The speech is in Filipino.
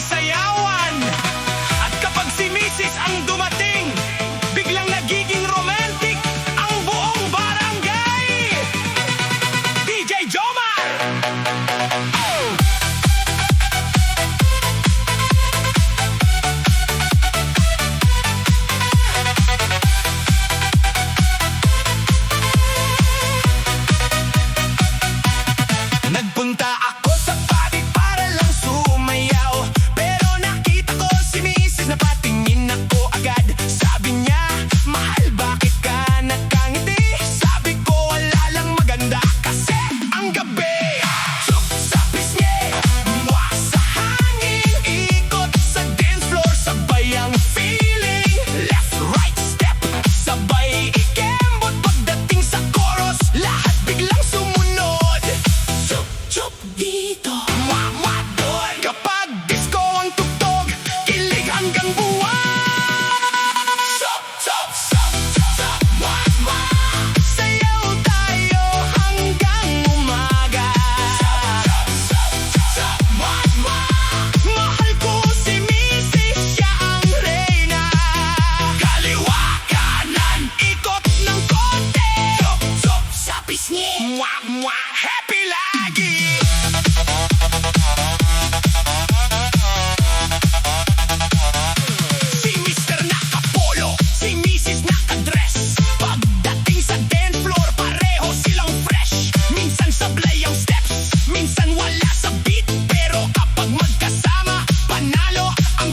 sayawan. At kapag si Mrs. ang dumating, biglang nagiging romantic ang buong barangay. DJ Djjoemar! Oh! Nagpunta ako sa party para lang sumayaw, pero nakita ko si Mrs. na patingin ako agad. Sabi niya, mahal, bakit ka nakangiti? Sabi ko, wala lang, maganda kasi ang gabi. Tsup sa pisngi, mwah sa hangin, ikot sa dance floor, sabay ang feeling. Left, right, step, sabay ikembot. Pagdating sa chorus, lahat biglang sumunod. Tsup, tsup dito, mwah, mwah doon. Kapag disco ang tugtog, kilig hanggang buwan. Tsup, tsup, tsup, tsup, mwah, mwah. Sayaw tayo hanggang umaga. Tsup, tsup, tsup, tsup, mwah, mwah. Mahal ko si Mrs. siya ang reyna. Kaliwa, kanan, ikot ng konti. Tsup, tsup sa pisngi, mwah, mwah. Happy lagi. Si Mr. nakapolo, si Mrs. nakadress. Pagdating sa dance floor, pareho silang fresh. Minsan sablay ang steps, minsan wala sa beat. Pero kapag magkasama, panalo ang